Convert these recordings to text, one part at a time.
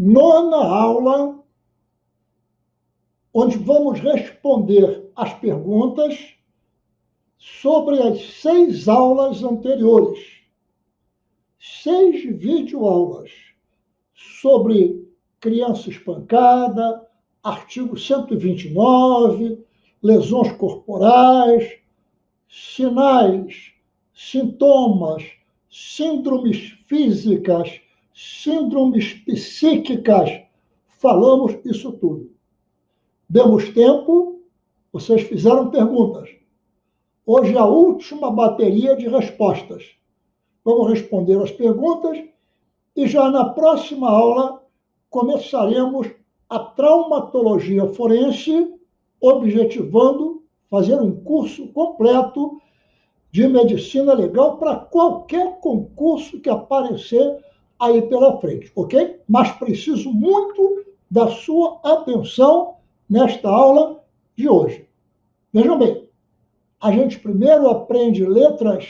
nona aula, onde vamos responder as perguntas sobre as 6 aulas anteriores. 6 videoaulas sobre criança espancada, artigo 129, lesões corporais, sinais, sintomas, síndromes físicas, síndromes psíquicas. Falamos isso tudo. Demos tempo, vocês fizeram perguntas. Hoje é a última bateria de respostas. Vamos responder as perguntas e já na próxima aula começaremos a traumatologia forense, objetivando fazer um curso completo de medicina legal para qualquer concurso que aparecer aí pela frente, ok? Mas preciso muito da sua atenção nesta aula de hoje. Vejam bem, a gente primeiro aprende letras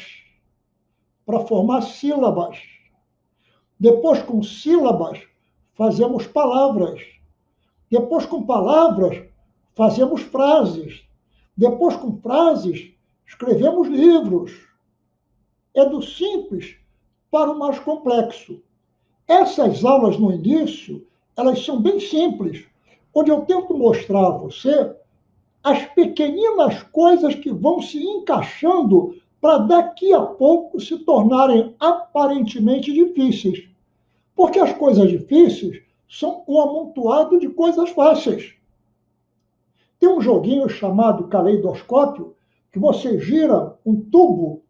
para formar sílabas. Depois, com sílabas, fazemos palavras. Depois, com palavras, fazemos frases. Depois, com frases, escrevemos livros. É do simples para o mais complexo. Essas aulas no início, elas são bem simples, onde eu tento mostrar a você as pequeninas coisas que vão se encaixando para daqui a pouco se tornarem aparentemente difíceis. Porque as coisas difíceis são um amontoado de coisas fáceis. Tem um joguinho chamado caleidoscópio, que você gira um tubo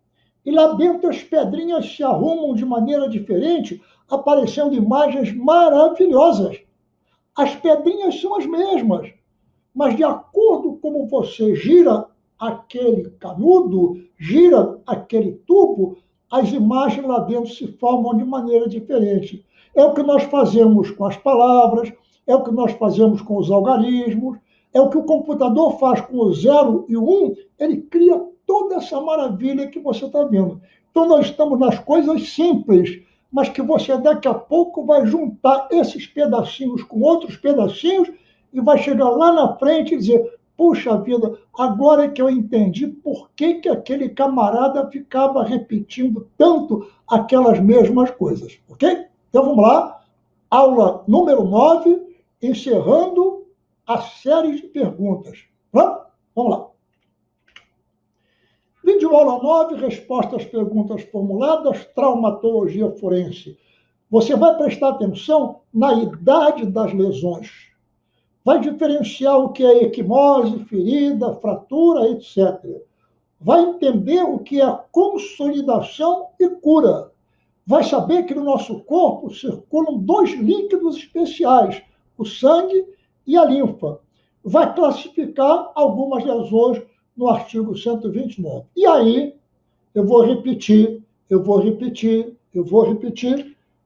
e lá dentro as pedrinhas se arrumam de maneira diferente, aparecendo imagens maravilhosas. As pedrinhas são as mesmas, mas de acordo com como você gira aquele canudo, gira aquele tubo, as imagens lá dentro se formam de maneira diferente. É o que nós fazemos com as palavras, é o que nós fazemos com os algarismos, é o que o computador faz com o 0 e o 1, ele cria toda essa maravilha que você está vendo. Então, nós estamos nas coisas simples, mas que você daqui a pouco vai juntar esses pedacinhos com outros pedacinhos e vai chegar lá na frente e dizer: puxa vida, agora é que eu entendi por que aquele camarada ficava repetindo tanto aquelas mesmas coisas, ok? Então vamos lá, aula número 9, encerrando a série de perguntas. Vamos lá. Vídeo aula 9, resposta às perguntas formuladas, traumatologia forense. Você vai prestar atenção na idade das lesões. Vai diferenciar o que é equimose, ferida, fratura, etc. Vai entender o que é consolidação e cura. Vai saber que no nosso corpo circulam 2 líquidos especiais, o sangue e a linfa. Vai classificar algumas lesões no artigo 129. E aí, eu vou repetir.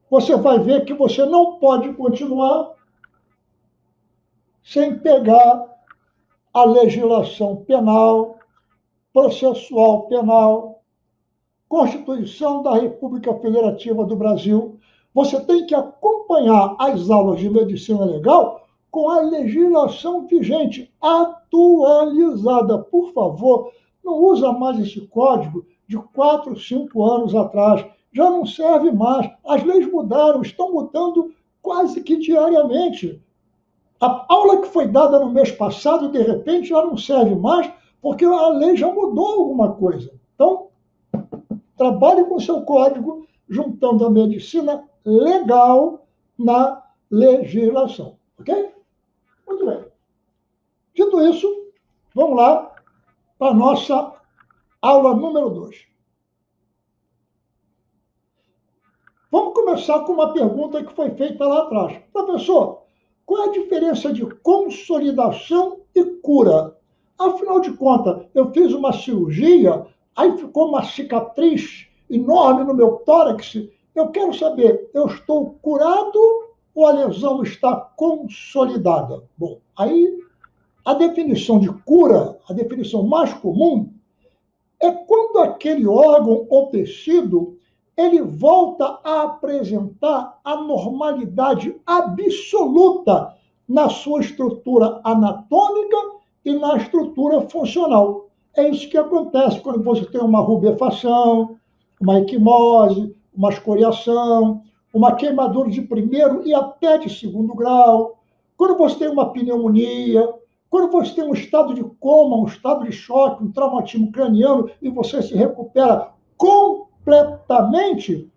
Você vai ver que você não pode continuar sem pegar a legislação penal, processual penal, Constituição da República Federativa do Brasil. Você tem que acompanhar as aulas de medicina legal com a legislação vigente, atualizada. Por favor, não usa mais esse código de 4, 5 anos atrás. Já não serve mais. As leis mudaram, estão mudando quase que diariamente. A aula que foi dada no mês passado, de repente, já não serve mais, porque a lei já mudou alguma coisa. Então, trabalhe com o seu código, juntando a medicina legal na legislação. Ok? Muito bem. Dito isso, vamos lá para a nossa aula número 2. Vamos começar com uma pergunta que foi feita lá atrás. Professor, qual é a diferença de consolidação e cura? Afinal de contas, eu fiz uma cirurgia, aí ficou uma cicatriz enorme no meu tórax. Eu quero saber, eu estou curado ou a lesão está consolidada? Bom, aí a definição de cura, a definição mais comum, é quando aquele órgão ou tecido ele volta a apresentar a normalidade absoluta na sua estrutura anatômica e na estrutura funcional. É isso que acontece quando você tem uma rubefação, uma equimose, uma escoriação, uma queimadura de primeiro e até de segundo grau, quando você tem uma pneumonia, quando você tem um estado de coma, um estado de choque, um traumatismo craniano e você se recupera completamente,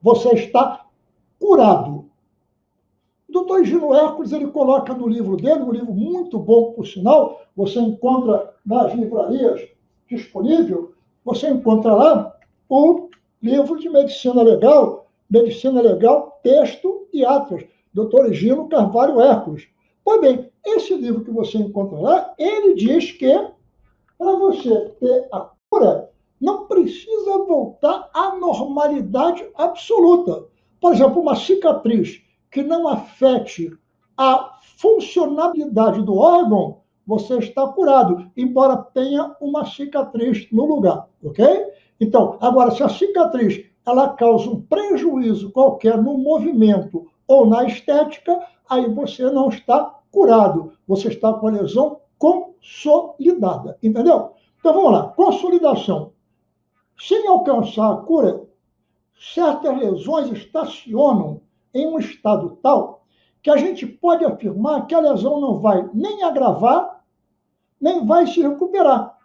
você está curado. O doutor Gino Hércules, ele coloca no livro dele, um livro muito bom, por sinal, você encontra nas livrarias disponível, você encontra lá o livro de Medicina Legal, Texto e Atos, doutor Gino Carvalho Hércules. Pois bem, esse livro que você encontra lá, ele diz que para você ter a cura, não precisa voltar à normalidade absoluta. Por exemplo, uma cicatriz que não afete a funcionalidade do órgão, você está curado, embora tenha uma cicatriz no lugar, ok? Então, agora, se a cicatriz ela causa um prejuízo qualquer no movimento ou na estética, aí você não está curado, você está com a lesão consolidada, entendeu? Então vamos lá, consolidação. Sem alcançar a cura, certas lesões estacionam em um estado tal que a gente pode afirmar que a lesão não vai nem agravar, nem vai se recuperar.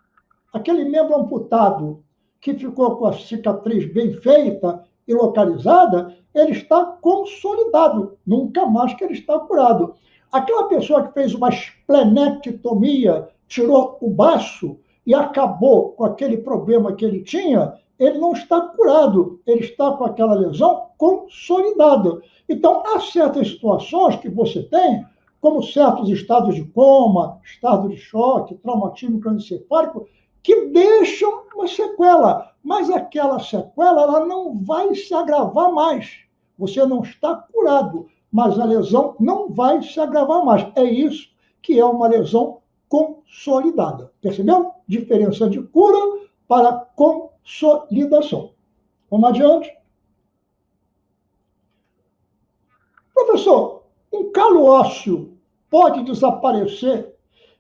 Aquele membro amputado que ficou com a cicatriz bem feita e localizada, ele está consolidado, nunca mais que ele está curado. Aquela pessoa que fez uma esplenectomia, tirou o baço e acabou com aquele problema que ele tinha, ele não está curado, ele está com aquela lesão consolidada. Então, há certas situações que você tem, como certos estados de coma, estado de choque, traumatismo crânioencefálico, que deixam uma sequela, mas aquela sequela ela não vai se agravar mais. Você não está curado, mas a lesão não vai se agravar mais. É isso que é uma lesão consolidada. Percebeu? Diferença de cura para consolidação. Vamos adiante. Professor, um calo ósseo pode desaparecer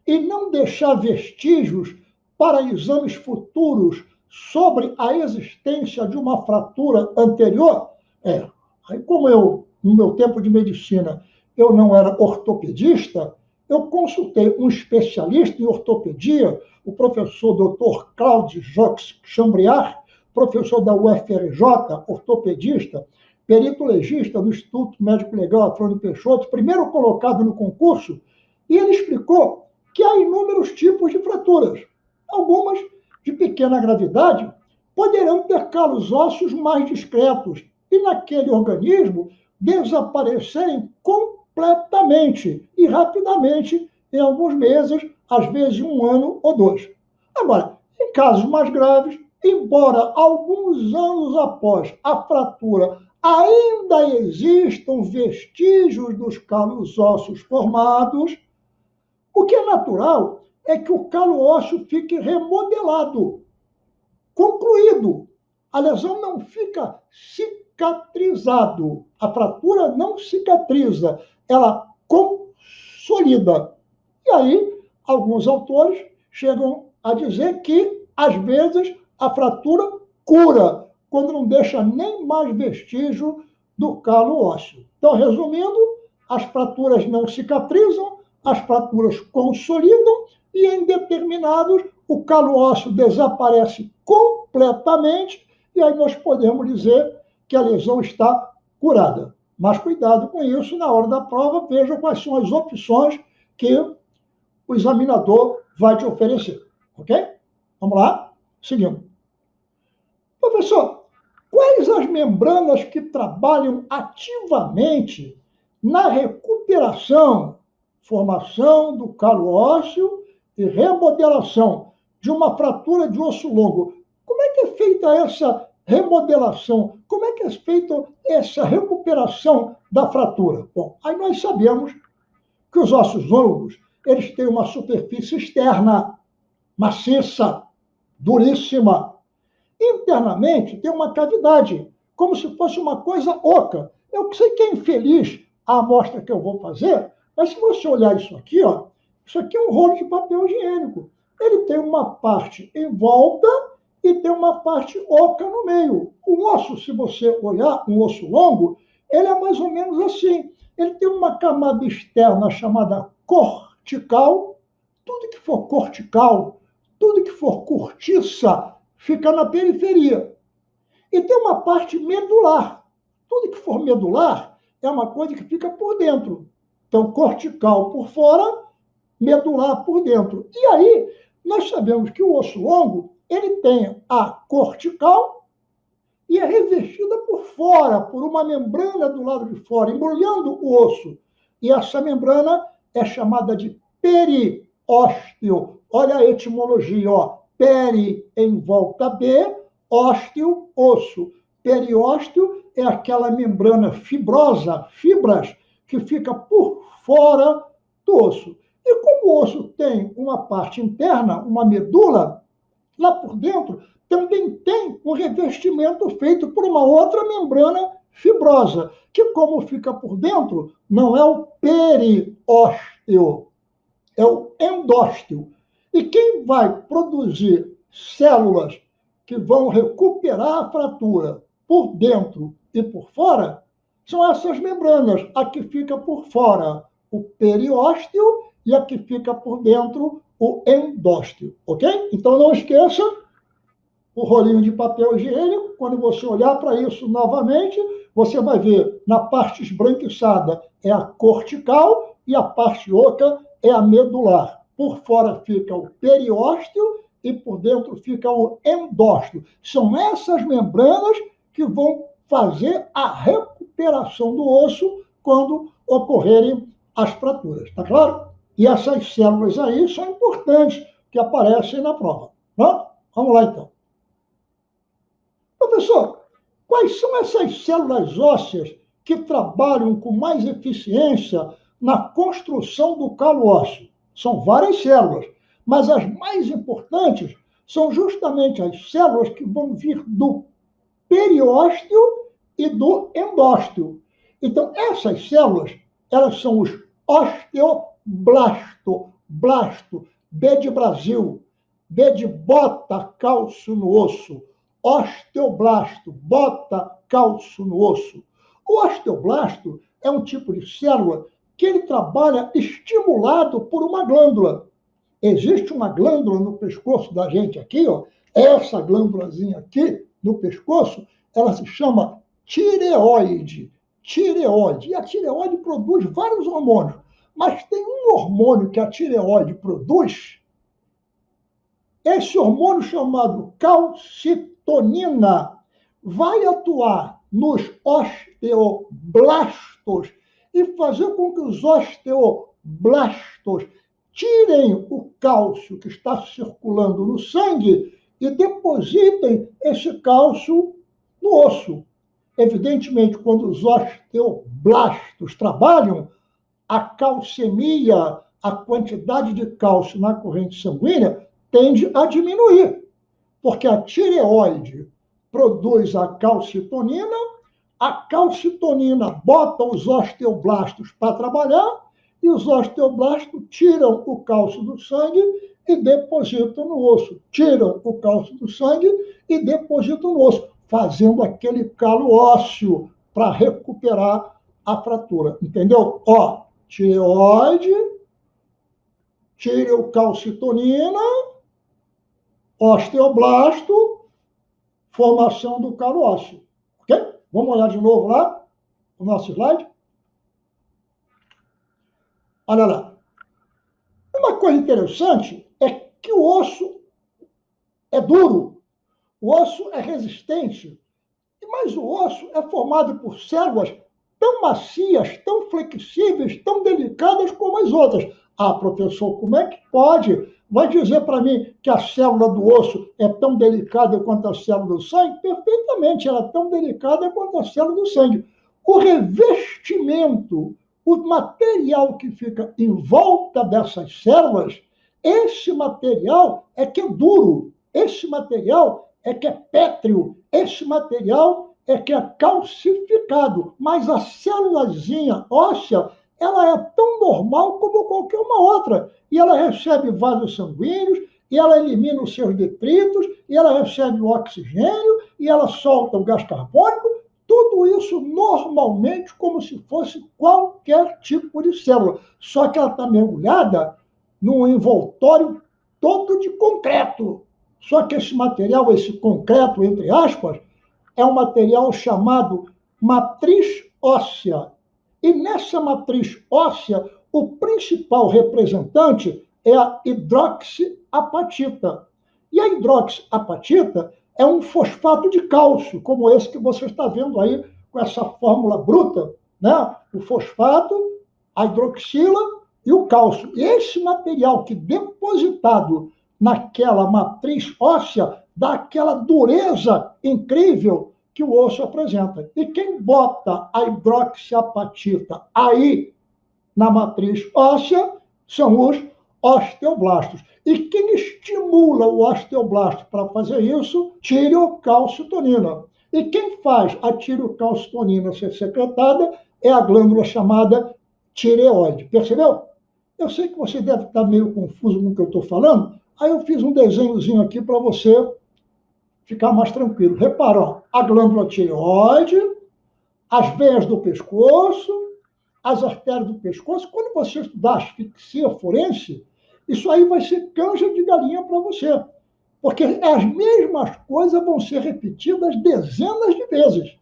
e não deixar vestígios para exames futuros sobre a existência de uma fratura anterior? Aí como eu, no meu tempo de medicina, eu não era ortopedista, eu consultei um especialista em ortopedia, o professor Dr. Claude Jox Chambriard, professor da UFRJ, ortopedista, perito legista do Instituto Médico Legal Afrânio Peixoto, primeiro colocado no concurso, e ele explicou que há inúmeros tipos de fraturas. Algumas de pequena gravidade poderão ter calos ósseos mais discretos e naquele organismo desaparecerem completamente e rapidamente em alguns meses, às vezes um ano ou dois. Agora, em casos mais graves, embora alguns anos após a fratura ainda existam vestígios dos calos ósseos formados, o que é natural é que o calo ósseo fique remodelado, concluído. A lesão não fica cicatrizado. A fratura não cicatriza, ela consolida. E aí, alguns autores chegam a dizer que, às vezes, a fratura cura, quando não deixa nem mais vestígio do calo ósseo. Então, resumindo, as fraturas não cicatrizam, as fraturas consolidam e, em determinados, o calo ósseo desaparece completamente e aí nós podemos dizer que a lesão está curada. Mas cuidado com isso, na hora da prova, veja quais são as opções que o examinador vai te oferecer. Ok? Vamos lá? Seguindo. Professor, quais as membranas que trabalham ativamente na recuperação, formação do calo ósseo e remodelação de uma fratura de osso longo? Como é que é feita essa remodelação? Como é que é feita essa recuperação da fratura? Bom, aí nós sabemos que os ossos longos, eles têm uma superfície externa, maciça, duríssima. Internamente tem uma cavidade, como se fosse uma coisa oca. Eu sei que é infeliz a amostra que eu vou fazer, mas se você olhar isso aqui, ó, isso aqui é um rolo de papel higiênico. Ele tem uma parte em volta e tem uma parte oca no meio. O osso, se você olhar, um osso longo, ele é mais ou menos assim. Ele tem uma camada externa chamada cortical. Tudo que for cortical, tudo que for cortiça, fica na periferia. E tem uma parte medular. Tudo que for medular é uma coisa que fica por dentro. Então, cortical por fora, medular por dentro. E aí, nós sabemos que o osso longo, ele tem a cortical e é revestida por fora, por uma membrana do lado de fora, embrulhando o osso. E essa membrana é chamada de periósteo. Olha a etimologia, ó. Peri em volta B, ósteo, osso. Periósteo é aquela membrana fibrosa, fibras, que fica por fora do osso. E como o osso tem uma parte interna, uma medula, lá por dentro também tem um revestimento feito por uma outra membrana fibrosa, que como fica por dentro, não é o periósteo, é o endósteo. E quem vai produzir células que vão recuperar a fratura por dentro e por fora são essas membranas. A que fica por fora, o periósteo, e a que fica por dentro, o endósteo. Ok? Então não esqueça o rolinho de papel higiênico. Quando você olhar para isso novamente, você vai ver na parte esbranquiçada é a cortical e a parte oca é a medular. Por fora fica o periósteo e por dentro fica o endósteo. São essas membranas que vão fazer a recuperação do osso quando ocorrerem as fraturas. Tá claro? E essas células aí são importantes, que aparecem na prova. Pronto? Vamos lá, então. Professor, quais são essas células ósseas que trabalham com mais eficiência na construção do calo ósseo? São várias células, mas as mais importantes são justamente as células que vão vir do periósteo e do endósteo. Então, essas células, elas são os osteoblasto, blasto, B de Brasil, B de bota cálcio no osso, osteoblasto, bota cálcio no osso. O osteoblasto é um tipo de célula que ele trabalha estimulado por uma glândula. Existe uma glândula no pescoço da gente aqui, ó, essa glândulazinha aqui no pescoço, ela se chama tireoide. Tireoide. E a tireoide produz vários hormônios, mas tem um hormônio que a tireoide produz. Esse hormônio chamado calcitonina vai atuar nos osteoblastos e fazer com que os osteoblastos tirem o cálcio que está circulando no sangue e depositem esse cálcio no osso. Evidentemente, quando os osteoblastos trabalham, a calcemia, a quantidade de cálcio na corrente sanguínea, tende a diminuir, porque a tireoide produz a calcitonina bota os osteoblastos para trabalhar e os osteoblastos tiram o cálcio do sangue e depositam no osso. Tiram o cálcio do sangue e depositam no osso, fazendo aquele calo ósseo para recuperar a fratura. Entendeu? Ó, tireoide, tireocalcitonina, osteoblasto, formação do calo ósseo. Ok? Vamos olhar de novo lá o nosso slide? Olha lá. Uma coisa interessante é que o osso é duro, o osso é resistente, mas o osso é formado por células tão macias, tão flexíveis, tão delicadas como as outras. Ah, professor, como é que pode? Vai dizer para mim que a célula do osso é tão delicada quanto a célula do sangue? Perfeitamente, ela é tão delicada quanto a célula do sangue. O revestimento, o material que fica em volta dessas células, esse material é que é duro, esse material é que é pétreo, esse material é que é calcificado, mas a célulazinha óssea, ela é tão normal como qualquer uma outra. E ela recebe vasos sanguíneos, e ela elimina os seus detritos, e ela recebe o oxigênio, e ela solta o gás carbônico, tudo isso normalmente como se fosse qualquer tipo de célula. Só que ela está mergulhada num envoltório todo de concreto. Só que esse material, esse concreto, entre aspas, é um material chamado matriz óssea. E nessa matriz óssea, o principal representante é a hidroxiapatita. E a hidroxiapatita é um fosfato de cálcio, como esse que você está vendo aí com essa fórmula bruta, né? O fosfato, a hidroxila e o cálcio. E esse material que depositado naquela matriz óssea dá aquela dureza incrível que o osso apresenta. E quem bota a hidroxiapatita aí na matriz óssea são os osteoblastos. E quem estimula o osteoblasto para fazer isso? Tireocalcitonina. E quem faz a tireocalcitonina ser secretada é a glândula chamada tireoide. Percebeu? Eu sei que você deve estar meio confuso com o que eu estou falando, aí eu fiz um desenhozinho aqui para você ficar mais tranquilo. Repara, ó, a glândula tireoide, as veias do pescoço, as artérias do pescoço. Quando você estudar asfixia forense, isso aí vai ser canja de galinha para você. Porque as mesmas coisas vão ser repetidas dezenas de vezes.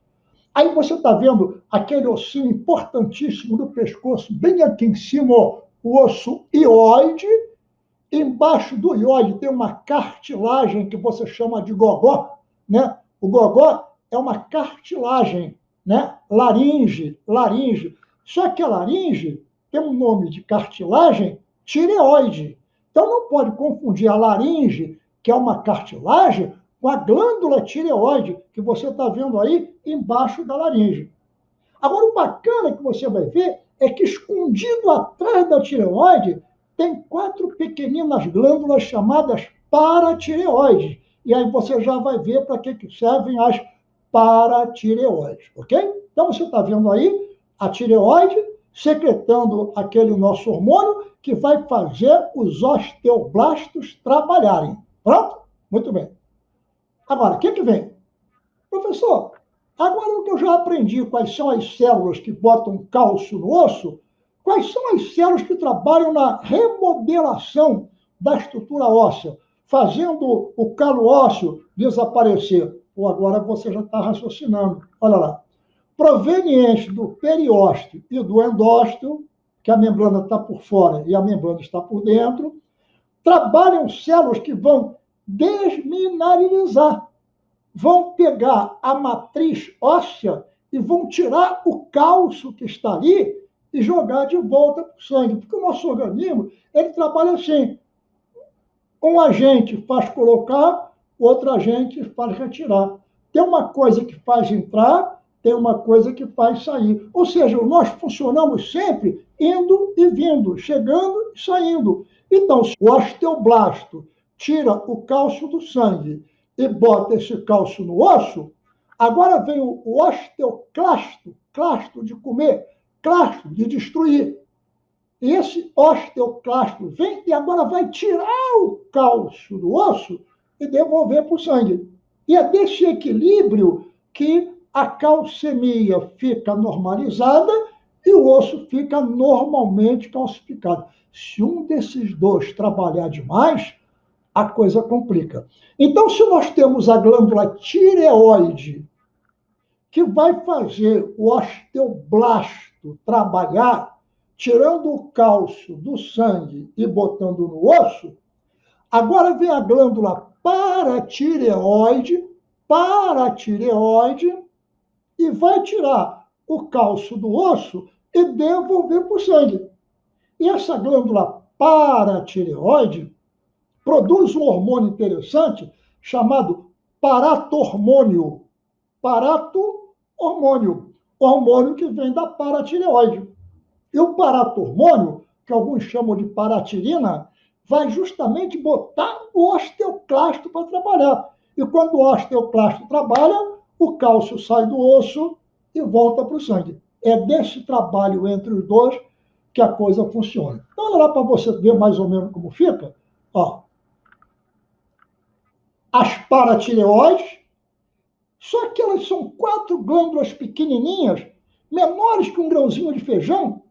Aí você está vendo aquele ossinho importantíssimo do pescoço, bem aqui em cima, ó, o osso ióide. Embaixo do ióide tem uma cartilagem que você chama de gogó, né? O gogó é uma cartilagem, né? Laringe. Só que a laringe tem um nome de cartilagem tireoide. Então não pode confundir a laringe, que é uma cartilagem, com a glândula tireoide, que você está vendo aí embaixo da laringe. Agora, o bacana que você vai ver é que escondido atrás da tireoide tem 4 pequeninas glândulas chamadas paratireoides. E aí você já vai ver para que servem as paratireoides, ok? Então você está vendo aí a tireoide secretando aquele nosso hormônio que vai fazer os osteoblastos trabalharem. Pronto? Muito bem. Agora, o que vem? Professor, agora que eu já aprendi quais são as células que botam cálcio no osso, quais são as células que trabalham na remodelação da estrutura óssea, fazendo o calo ósseo desaparecer? Ou agora você já está raciocinando. Olha lá. Proveniente do periósteo e do endósteo, que a membrana está por fora e a membrana está por dentro, trabalham células que vão desmineralizar, vão pegar a matriz óssea e vão tirar o cálcio que está ali e jogar de volta para o sangue. Porque o nosso organismo, ele trabalha assim. Um agente faz colocar, outro agente faz retirar. Tem uma coisa que faz entrar, tem uma coisa que faz sair. Ou seja, nós funcionamos sempre indo e vindo, chegando e saindo. Então, se o osteoblasto tira o cálcio do sangue e bota esse cálcio no osso, agora vem o osteoclasto, clasto de comer, clasto de destruir. E esse osteoclasto vem e agora vai tirar o cálcio do osso e devolver para o sangue. E é desse equilíbrio que a calcemia fica normalizada e o osso fica normalmente calcificado. Se um desses dois trabalhar demais, a coisa complica. Então, se nós temos a glândula tireoide, que vai fazer o osteoblasto trabalhar, tirando o cálcio do sangue e botando no osso, agora vem a glândula paratireoide, e vai tirar o cálcio do osso e devolver para o sangue. E essa glândula paratireoide produz um hormônio interessante chamado paratormônio. Paratormônio, hormônio que vem da paratireoide. E o paratormônio, que alguns chamam de paratirina, vai justamente botar o osteoclasto para trabalhar. E quando o osteoclasto trabalha, o cálcio sai do osso e volta para o sangue. É desse trabalho entre os dois que a coisa funciona. Então, olha lá para você ver mais ou menos como fica. Ó, as paratireoides, só que elas são 4 glândulas pequenininhas, menores que um grãozinho de feijão,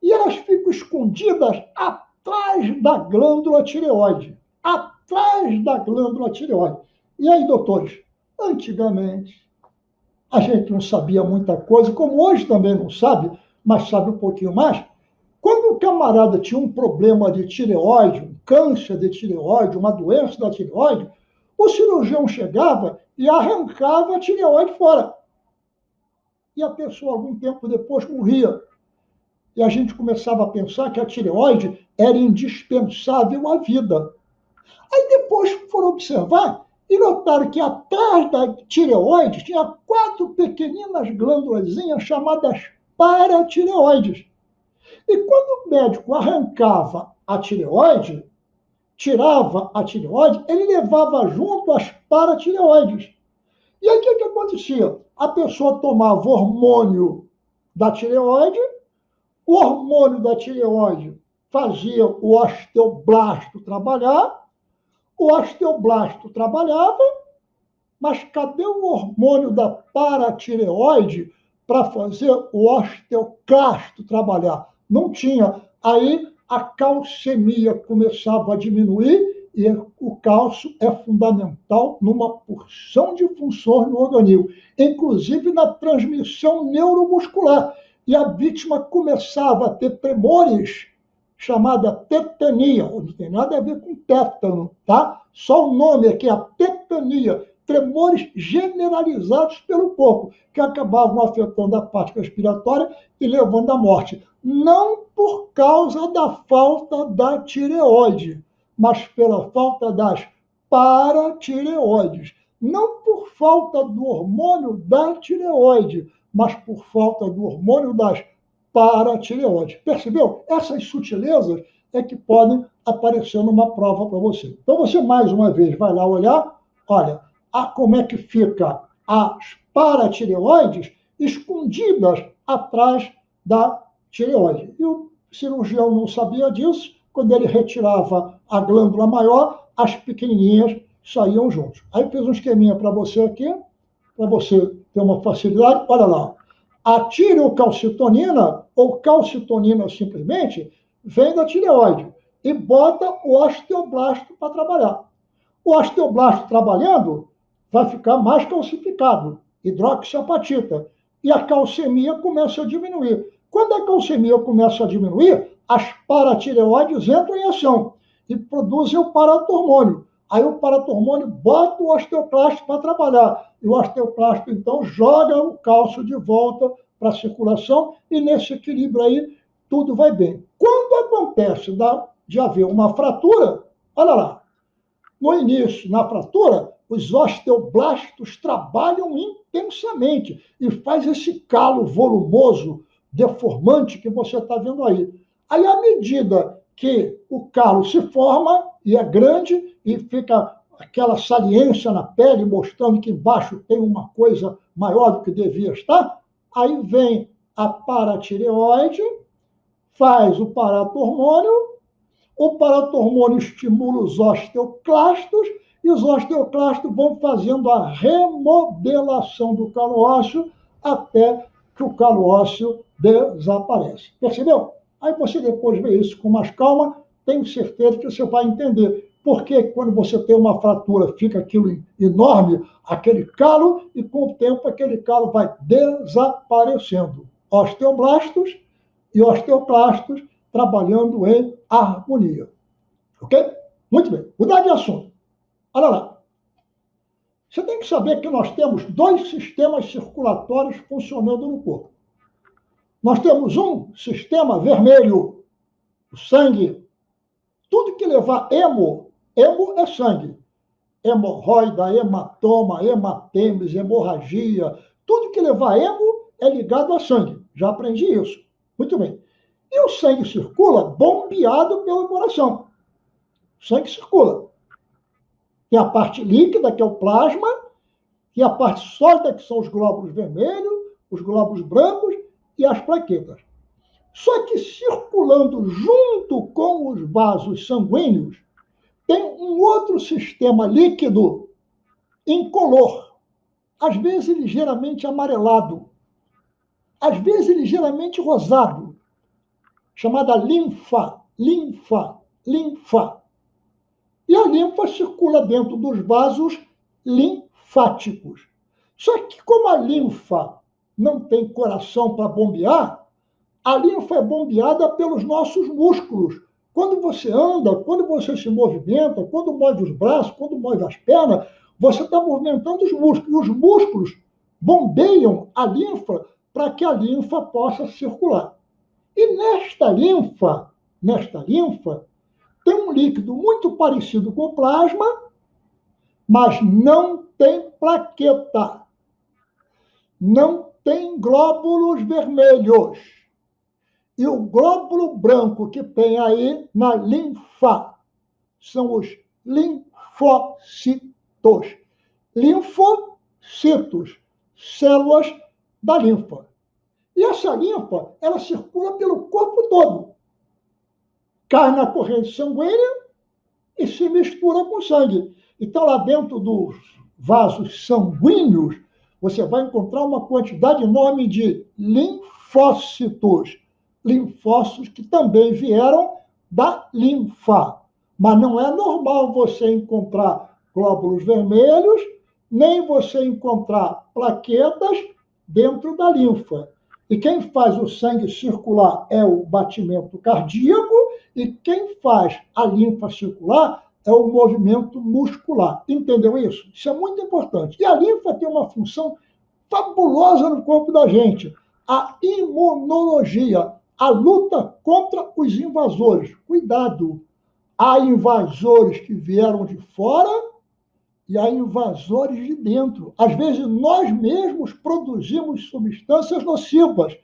e elas ficam escondidas atrás da glândula tireoide. Atrás da glândula tireoide. E aí, doutores, antigamente, a gente não sabia muita coisa, como hoje também não sabe, mas sabe um pouquinho mais. Quando o camarada tinha um problema de tireoide, um câncer de tireoide, uma doença da tireoide, o cirurgião chegava e arrancava a tireoide fora. E a pessoa, algum tempo depois, morria. E a gente começava a pensar que a tireoide era indispensável à vida. Aí depois foram observar e notaram que atrás da tireoide tinha 4 pequeninas glândulazinhas chamadas paratireoides. E quando o médico arrancava a tireoide, tirava a tireoide, ele levava junto as paratireoides. E aí o que acontecia? A pessoa tomava hormônio da tireoide, o hormônio da tireoide fazia o osteoblasto trabalhar, o osteoblasto trabalhava, mas cadê o hormônio da paratireoide para fazer o osteoclasto trabalhar? Não tinha. Aí a calcemia começava a diminuir e o cálcio é fundamental numa porção de funções no organismo, inclusive na transmissão neuromuscular. E a vítima começava a ter tremores, chamada tetania, não tem nada a ver com tétano, tá? Só o nome aqui é a tetania, tremores generalizados pelo corpo, que acabavam afetando a parte respiratória e levando à morte. Não por causa da falta da tireoide, mas pela falta das paratireoides. Não por falta do hormônio da tireoide, mas por falta do hormônio das paratireoides. Percebeu? Essas sutilezas é que podem aparecer numa prova para você. Então você, mais uma vez, vai lá olhar, olha, como é que fica as paratireoides escondidas atrás da tireoide. E o cirurgião não sabia disso, quando ele retirava a glândula maior, as pequenininhas saíam juntos. Aí eu fiz um esqueminha para você aqui, para você ter uma facilidade. Olha lá, a tireocalcitonina, ou calcitonina simplesmente, vem da tireoide e bota o osteoblasto para trabalhar. O osteoblasto trabalhando vai ficar mais calcificado, hidroxiapatita, e a calcemia começa a diminuir. Quando a calcemia começa a diminuir, as paratireoides entram em ação e produzem o paratormônio. Aí o paratormônio bota o osteoclasto para trabalhar. E o osteoclasto, então, joga o cálcio de volta para a circulação e nesse equilíbrio aí tudo vai bem. Quando acontece de haver uma fratura, olha lá, no início, na fratura, os osteoblastos trabalham intensamente e faz esse calo volumoso, deformante que você está vendo aí. Aí, à medida que o calo se forma e é grande e fica aquela saliência na pele mostrando que embaixo tem uma coisa maior do que devia estar, aí vem a paratireoide, faz o paratormônio, o paratormônio estimula os osteoclastos e os osteoclastos vão fazendo a remodelação do calo ósseo até que o calo ósseo desaparece. Percebeu? Aí você depois vê isso com mais calma, tenho certeza que você vai entender por que quando você tem uma fratura fica aquilo enorme, aquele calo, e com o tempo aquele calo vai desaparecendo. Osteoblastos e osteoclastos trabalhando em harmonia. Ok? Muito bem. Mudar de assunto. Olha lá. Você tem que saber que nós temos 2 sistemas circulatórios funcionando no corpo. Nós temos um sistema vermelho, o sangue. Tudo que levar hemo é sangue. Hemorroida, hematoma, hematemes, hemorragia. Tudo que levar hemo é ligado a sangue. Já aprendi isso. Muito bem. E o sangue circula bombeado pelo coração. O sangue circula. Tem a parte líquida, que é o plasma, e a parte sólida, que são os glóbulos vermelhos, os glóbulos brancos e as plaquetas. Só que circulando junto com os vasos sanguíneos, tem um outro sistema líquido incolor, às vezes ligeiramente amarelado, às vezes ligeiramente rosado, chamada linfa. E a linfa circula dentro dos vasos linfáticos. Só que como a linfa não tem coração para bombear, a linfa é bombeada pelos nossos músculos. Quando você anda, quando você se movimenta, quando move os braços, quando move as pernas, você está movimentando os músculos. E os músculos bombeiam a linfa para que a linfa possa circular. E nesta linfa, tem um líquido muito parecido com o plasma, mas não tem plaqueta, não tem glóbulos vermelhos. E o glóbulo branco que tem aí na linfa são os linfócitos. Linfocitos, células da linfa. E essa linfa, ela circula pelo corpo todo. Cai na corrente sanguínea e se mistura com o sangue. Então, lá dentro dos vasos sanguíneos, você vai encontrar uma quantidade enorme de linfócitos. Linfócitos que também vieram da linfa. Mas não é normal você encontrar glóbulos vermelhos, nem você encontrar plaquetas dentro da linfa. E quem faz o sangue circular é o batimento cardíaco, e quem faz a linfa circular é o movimento muscular. Entendeu isso? Isso é muito importante. E a linfa tem uma função fabulosa no corpo da gente. A imunologia, a luta contra os invasores. Cuidado! Há invasores que vieram de fora e há invasores de dentro. Às vezes, nós mesmos produzimos substâncias nocivas.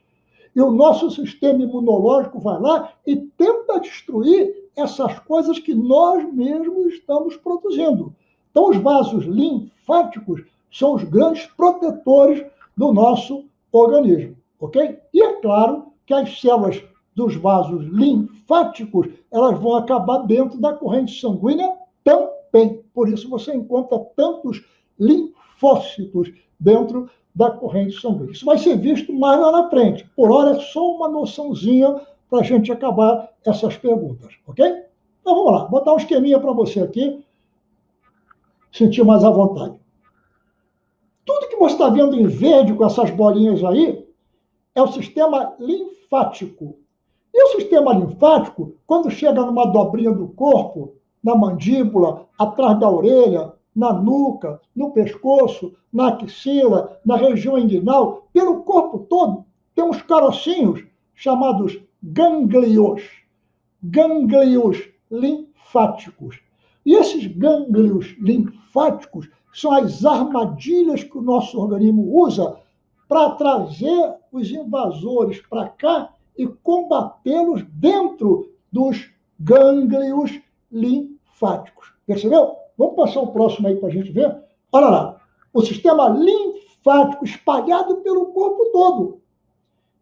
E o nosso sistema imunológico vai lá e tenta destruir essas coisas que nós mesmos estamos produzindo. Então, os vasos linfáticos são os grandes protetores do nosso organismo, ok? E é claro que as células dos vasos linfáticos, elas vão acabar dentro da corrente sanguínea também. Por isso você encontra tantos linfócitos dentro da corrente sanguínea. Isso vai ser visto mais lá na frente. Por hora é só uma noçãozinha para a gente acabar essas perguntas, ok? Então vamos lá, vou botar um esqueminha para você aqui, sentir mais à vontade. Tudo que você está vendo em verde com essas bolinhas aí é o sistema linfático. E o sistema linfático, quando chega numa dobrinha do corpo, na mandíbula, atrás da orelha, na nuca, no pescoço, na axila, na região inguinal, pelo corpo todo, tem uns carocinhos chamados gânglios. Gânglios linfáticos. E esses gânglios linfáticos são as armadilhas que o nosso organismo usa para trazer os invasores para cá e combatê-los dentro dos gânglios linfáticos. Percebeu? Vamos passar o próximo aí para a gente ver? Olha lá. O sistema linfático espalhado pelo corpo todo.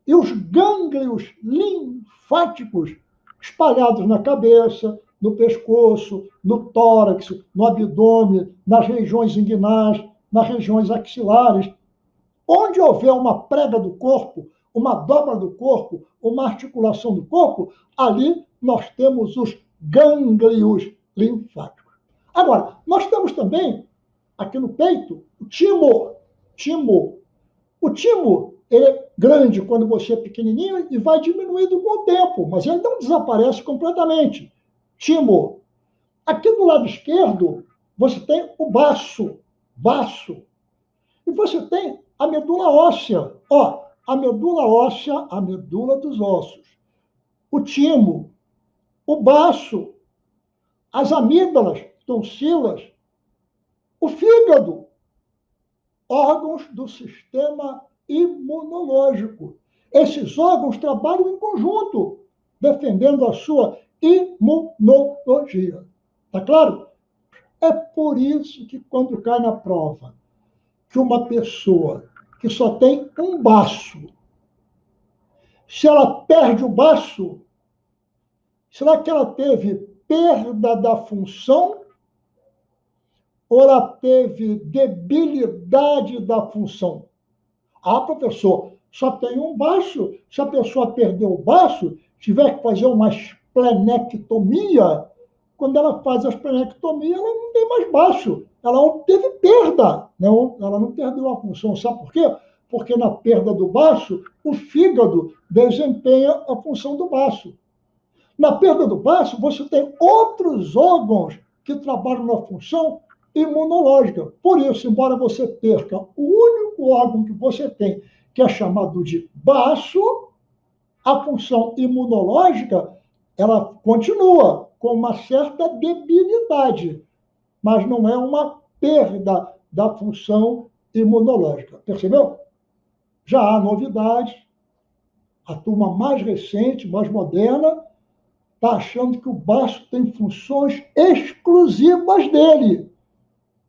E os gânglios linfáticos espalhados na cabeça, no pescoço, no tórax, no abdômen, nas regiões inguinais, nas regiões axilares. Onde houver uma prega do corpo, uma dobra do corpo, uma articulação do corpo, ali nós temos os gânglios linfáticos. Agora, nós temos também, aqui no peito, o timo. O timo, ele é grande quando você é pequenininho e vai diminuindo com o tempo, mas ele não desaparece completamente. Timo. Aqui do lado esquerdo, você tem o baço. E você tem a medula óssea. Ó, a medula óssea, a medula dos ossos. O timo, o baço, as amígdalas, tonsilas, o fígado, órgãos do sistema imunológico. Esses órgãos trabalham em conjunto, defendendo a sua imunologia. Tá claro? É por isso que quando cai na prova, que uma pessoa que só tem um baço, se ela perde o baço, será que ela teve perda da função ou ela teve debilidade da função? Ah, professor, só tem um baço. Se a pessoa perder o baço, tiver que fazer uma esplenectomia, quando ela faz a esplenectomia, ela não tem mais baço. Ela não teve perda. Não, ela não perdeu a função. Sabe por quê? Porque na perda do baço, o fígado desempenha a função do baço. Na perda do baço, você tem outros órgãos que trabalham na função imunológica. Por isso, embora você perca o único órgão que você tem, que é chamado de baço, a função imunológica ela continua com uma certa debilidade, mas não é uma perda da função imunológica. Percebeu? Já há novidades. A turma mais recente, mais moderna, está achando que o baço tem funções exclusivas dele.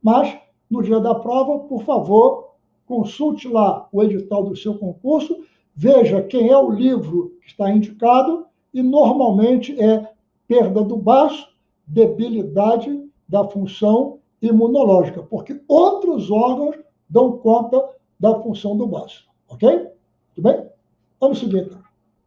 Mas, no dia da prova, por favor, consulte lá o edital do seu concurso, veja quem é o livro que está indicado e, normalmente, é perda do baço, debilidade da função imunológica, porque outros órgãos dão conta da função do baço. Ok? Tudo bem? Vamos seguir, então.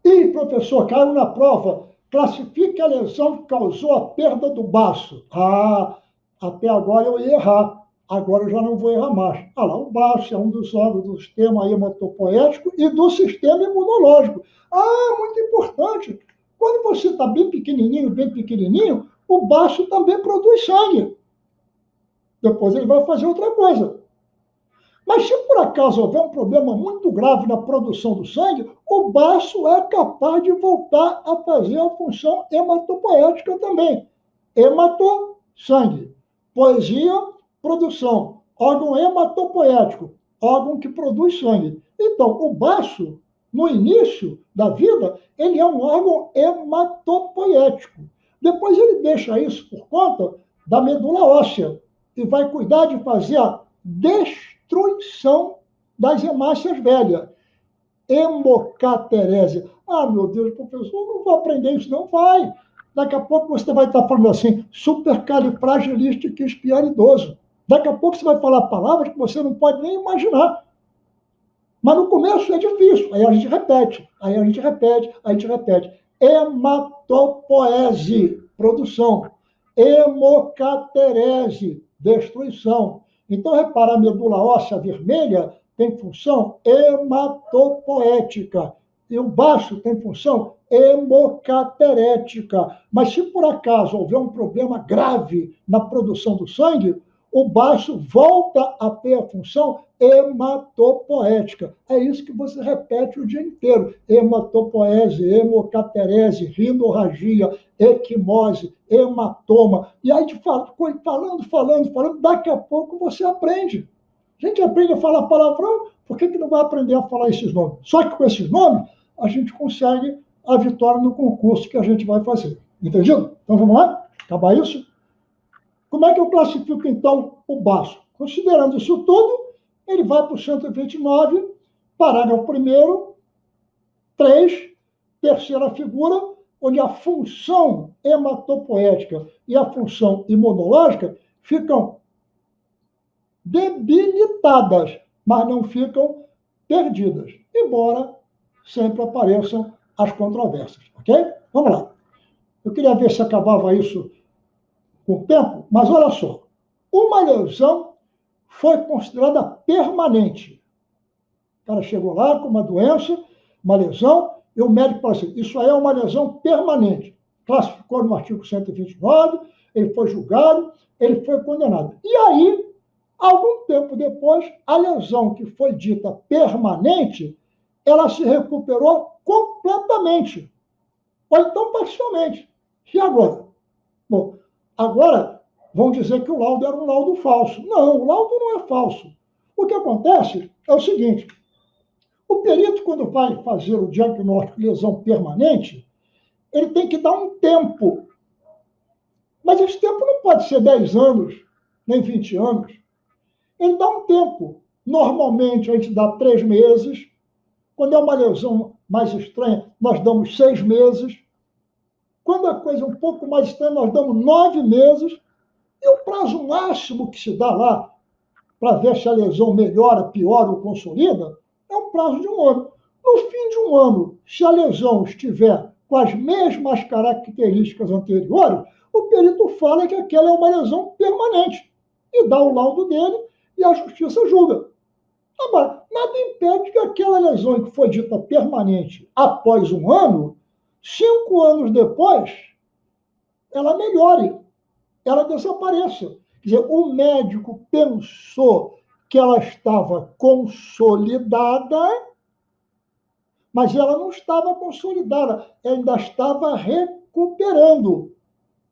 E, professor, caiu na prova. Classifique a lesão que causou a perda do baço. Ah, até agora eu ia errar. Agora eu já não vou errar mais. Ah lá, o baço é um dos órgãos do sistema hematopoético e do sistema imunológico. Ah, muito importante. Quando você está bem pequenininho, o baço também produz sangue. Depois ele vai fazer outra coisa. Mas se por acaso houver um problema muito grave na produção do sangue, o baço é capaz de voltar a fazer a função hematopoética também. Hemato, sangue. Poesia, produção. Órgão hematopoético, órgão que produz sangue. Então, o baço, no início da vida, ele é um órgão hematopoético. Depois ele deixa isso por conta da medula óssea e vai cuidar de fazer a destruição das hemácias velhas. Hemocaterese. Ah, meu Deus, professor, não vou aprender isso, não vai. Daqui a pouco você vai estar falando assim, supercalifragilisticexpialidoso. Daqui a pouco você vai falar palavras que você não pode nem imaginar. Mas no começo é difícil. Aí a gente repete, aí a gente repete, aí a gente repete. Hematopoese, produção. Hemocaterese, destruição. Então, repara, a medula óssea vermelha tem função hematopoética. E o baço tem função hemocaterética. Mas se por acaso houver um problema grave na produção do sangue, o baço volta a ter a função hematopoética. É isso que você repete o dia inteiro. Hematopoese, hemocaterese, rinorragia, equimose, hematoma. E aí, falando, daqui a pouco você aprende. A gente aprende a falar palavrão, por que não vai aprender a falar esses nomes? Só que com esses nomes, a gente consegue a vitória no concurso que a gente vai fazer. Entendido? Então vamos lá? Acabar isso? Como é que eu classifico, então, o baço? Considerando isso tudo, ele vai para o 129, parágrafo 1º, 3, terceira figura, onde a função hematopoética e a função imunológica ficam debilitadas, mas não ficam perdidas, embora sempre apareçam as controvérsias, ok? Vamos lá. Eu queria ver se acabava isso com o tempo, mas olha só. Uma lesão foi considerada permanente. O cara chegou lá com uma doença, uma lesão, e o médico falou assim, isso aí é uma lesão permanente. Classificou no artigo 129, ele foi julgado, ele foi condenado. E aí, algum tempo depois, a lesão que foi dita permanente, ela se recuperou completamente, ou então parcialmente. E agora? Bom, agora vão dizer que o laudo era um laudo falso. Não, o laudo não é falso. O que acontece é o seguinte, o perito, quando vai fazer o diagnóstico de lesão permanente, ele tem que dar um tempo. Mas esse tempo não pode ser 10 anos, nem 20 anos. Ele dá um tempo. Normalmente, a gente dá 3 meses. Quando é uma lesão mais estranha, nós damos 6 meses. Quando a coisa é um pouco mais estranha, nós damos 9 meses. E o prazo máximo que se dá lá para ver se a lesão melhora, piora ou consolida é um prazo de 1 ano. No fim de 1 ano, se a lesão estiver com as mesmas características anteriores, o perito fala que aquela é uma lesão permanente e dá o laudo dele e a justiça julga. Agora, nada impede que aquela lesão que foi dita permanente após 1 ano, 5 anos depois, ela melhore, ela desapareça. Quer dizer, o médico pensou que ela estava consolidada, mas ela não estava consolidada, ela ainda estava recuperando.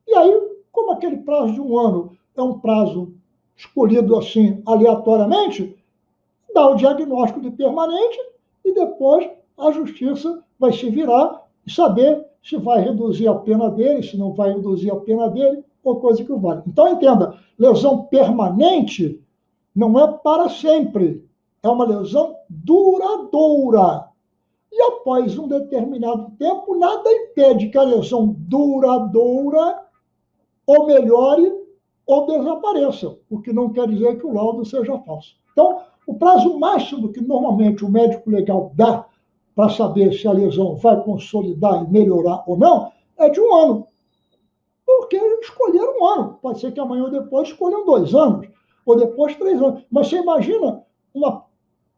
E aí, como aquele prazo de 1 ano é um prazo escolhido assim aleatoriamente, dá o diagnóstico de permanente e depois a justiça vai se virar e saber se vai reduzir a pena dele, se não vai reduzir a pena dele, ou coisa que vale. Então, entenda, lesão permanente não é para sempre, é uma lesão duradoura. E após um determinado tempo, nada impede que a lesão duradoura ou melhore ou desapareça, o que não quer dizer que o laudo seja falso. Então, o prazo máximo que normalmente o médico legal dá para saber se a lesão vai consolidar e melhorar ou não é de 1 ano. Porque escolheram 1 ano. Pode ser que amanhã ou depois escolham 2 anos, ou depois 3 anos. Mas você imagina uma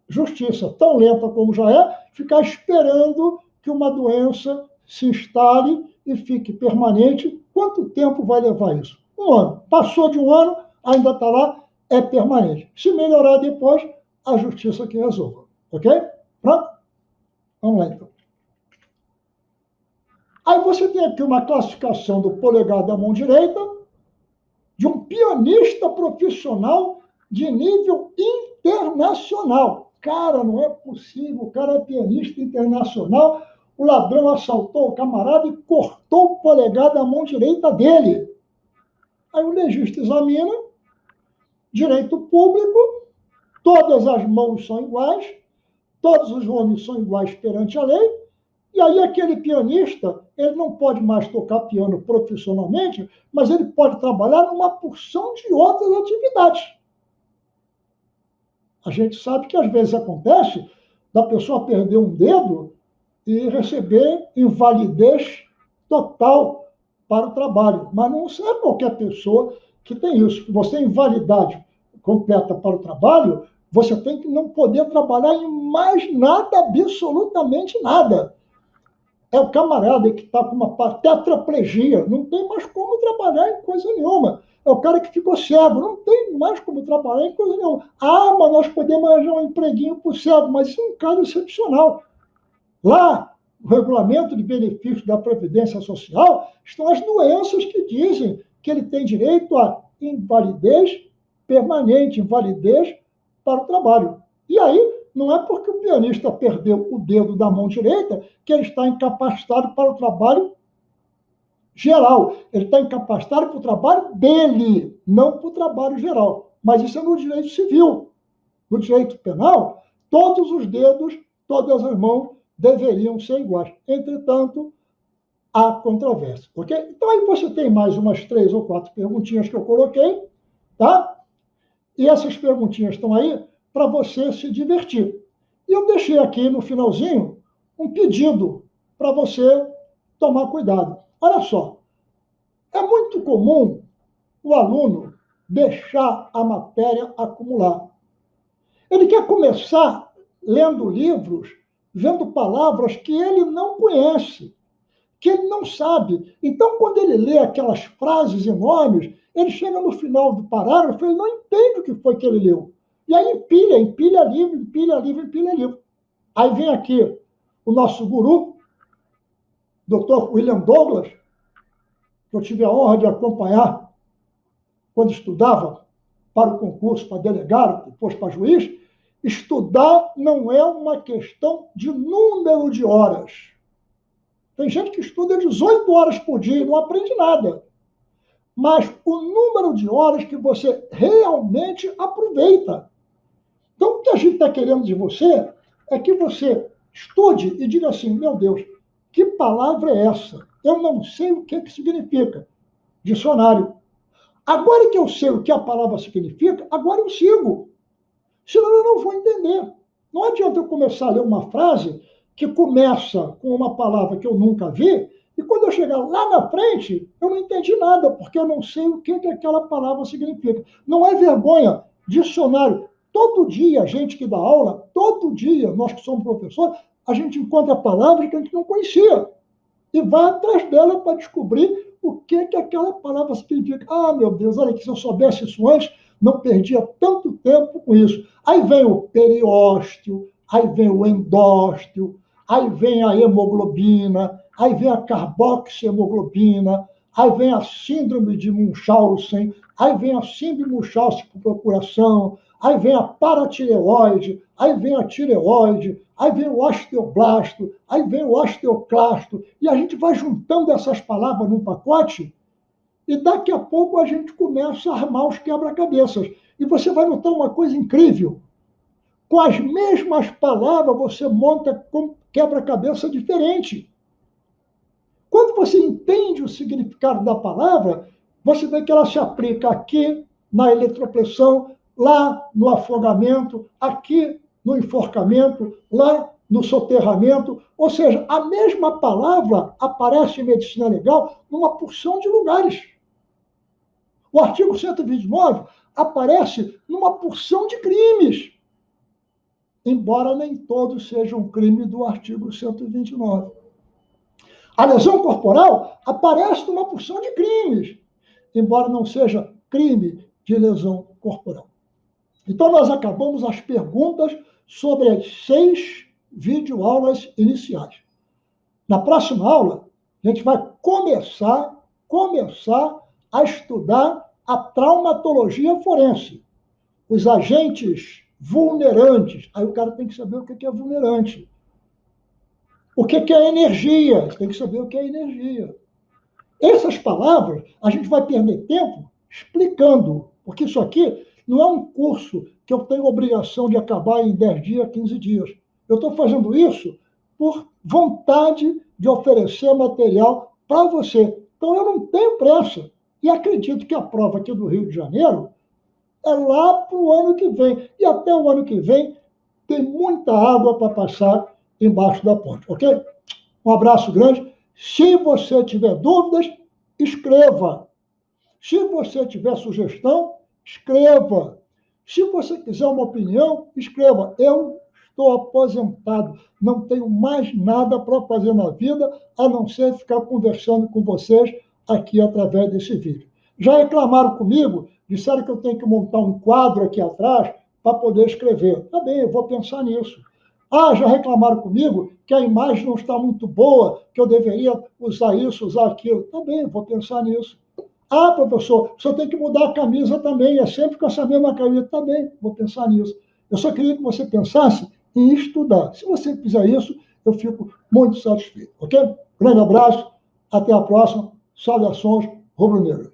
justiça tão lenta como já é, ficar esperando que uma doença se instale e fique permanente. Quanto tempo vai levar isso? 1 ano. Passou de 1 ano, ainda está lá, é permanente. Se melhorar depois, a justiça que resolva. Ok? Pronto? Vamos lá, então. Aí você tem aqui uma classificação do polegar da mão direita de um pianista profissional de nível internacional. Cara, não é possível, o cara é pianista internacional, o ladrão assaltou o camarada e cortou o polegar da mão direita dele. Aí o legista examina, direito público, todas as mãos são iguais, todos os homens são iguais perante a lei, e aí aquele pianista, ele não pode mais tocar piano profissionalmente, mas ele pode trabalhar numa porção de outras atividades. A gente sabe que às vezes acontece da pessoa perder um dedo e receber invalidez total para o trabalho. Mas não é qualquer pessoa que tem isso. Você tem invalidade completa para o trabalho, você tem que não poder trabalhar em mais nada, absolutamente nada. É o camarada que está com uma tetraplegia, não tem mais como trabalhar em coisa nenhuma. É o cara que ficou cego, não tem mais como trabalhar em coisa nenhuma. Ah, mas nós podemos arranjar um empreguinho para o cego, mas isso é um caso excepcional. Lá, no regulamento de benefícios da Previdência Social, estão as doenças que dizem que ele tem direito a invalidez permanente, invalidez para o trabalho. E aí, não é porque o pianista perdeu o dedo da mão direita que ele está incapacitado para o trabalho geral. Ele está incapacitado para o trabalho dele, não para o trabalho geral. Mas isso é no direito civil. No direito penal, todos os dedos, todas as mãos deveriam ser iguais. Entretanto, há controvérsia. Ok? Então aí você tem mais umas 3 ou 4 perguntinhas que eu coloquei, tá? E essas perguntinhas estão aí para você se divertir. E eu deixei aqui no finalzinho um pedido para você tomar cuidado. Olha só, é muito comum o aluno deixar a matéria acumular. Ele quer começar lendo livros, vendo palavras que ele não conhece, que ele não sabe. Então, quando ele lê aquelas frases enormes, ele chega no final do parágrafo, ele não entende o que foi que ele leu. E aí empilha livro, empilha livro, empilha livro. Aí vem aqui o nosso guru, Dr. William Douglas, que eu tive a honra de acompanhar quando estudava para o concurso, para delegado, depois para juiz. Estudar não é uma questão de número de horas. Tem gente que estuda 18 horas por dia e não aprende nada. Mas o número de horas que você realmente aproveita. Então, o que a gente está querendo de você é que você estude e diga assim, meu Deus, que palavra é essa? Eu não sei o que significa. Dicionário. Agora que eu sei o que a palavra significa, agora eu sigo. Senão eu não vou entender. Não adianta eu começar a ler uma frase que começa com uma palavra que eu nunca vi, e quando eu chegar lá na frente, eu não entendi nada, porque eu não sei o que aquela palavra significa. Não é vergonha. Dicionário. Todo dia, a gente que dá aula, todo dia, nós que somos professores, a gente encontra palavras que a gente não conhecia. E vai atrás dela para descobrir o que aquela palavra significa. Ah, meu Deus, olha que se eu soubesse isso antes, não perdia tanto tempo com isso. Aí vem o periósteo, aí vem o endósteo, aí vem a hemoglobina, aí vem a carboxiemoglobina, aí vem a síndrome de Munchausen, aí vem a síndrome de Munchausen por procuração, aí vem a paratireoide, aí vem a tireoide, aí vem o osteoblasto, aí vem o osteoclasto, e a gente vai juntando essas palavras num pacote, e daqui a pouco a gente começa a armar os quebra-cabeças. E você vai notar uma coisa incrível. Com as mesmas palavras, você monta com quebra-cabeça diferente. Quando você entende o significado da palavra, você vê que ela se aplica aqui na eletropressão, lá no afogamento, aqui no enforcamento, lá no soterramento. Ou seja, a mesma palavra aparece em medicina legal numa porção de lugares. O artigo 129 aparece numa porção de crimes, embora nem todos sejam crime do artigo 129. A lesão corporal aparece numa porção de crimes, embora não seja crime de lesão corporal. Então, nós acabamos as perguntas sobre as 6 videoaulas iniciais. Na próxima aula, a gente vai começar a estudar a traumatologia forense, os agentes vulnerantes. Aí o cara tem que saber o que é vulnerante. O que é energia? Tem que saber o que é energia. Essas palavras, a gente vai perder tempo explicando, porque isso aqui não é um curso que eu tenho obrigação de acabar em 10 dias, 15 dias. Eu estou fazendo isso por vontade de oferecer material para você. Então, eu não tenho pressa. E acredito que a prova aqui do Rio de Janeiro é lá para o ano que vem. E até o ano que vem tem muita água para passar embaixo da ponte, ok? Um abraço grande. Se você tiver dúvidas, escreva. Se você tiver sugestão, escreva. Se você quiser uma opinião, escreva. Eu estou aposentado, não tenho mais nada para fazer na vida, a não ser ficar conversando com vocês aqui através desse vídeo. Já reclamaram comigo, disseram que eu tenho que montar um quadro aqui atrás para poder escrever. Tá bem, eu vou pensar nisso. Ah, já reclamaram comigo que a imagem não está muito boa, que eu deveria usar isso, usar aquilo. Tá bem, eu vou pensar nisso. Ah, professor, o senhor tem que mudar a camisa também, é sempre com essa mesma camisa. Tá bem, vou pensar nisso. Eu só queria que você pensasse em estudar. Se você fizer isso, eu fico muito satisfeito, ok? Grande abraço, até a próxima. Saudações rubro-negras.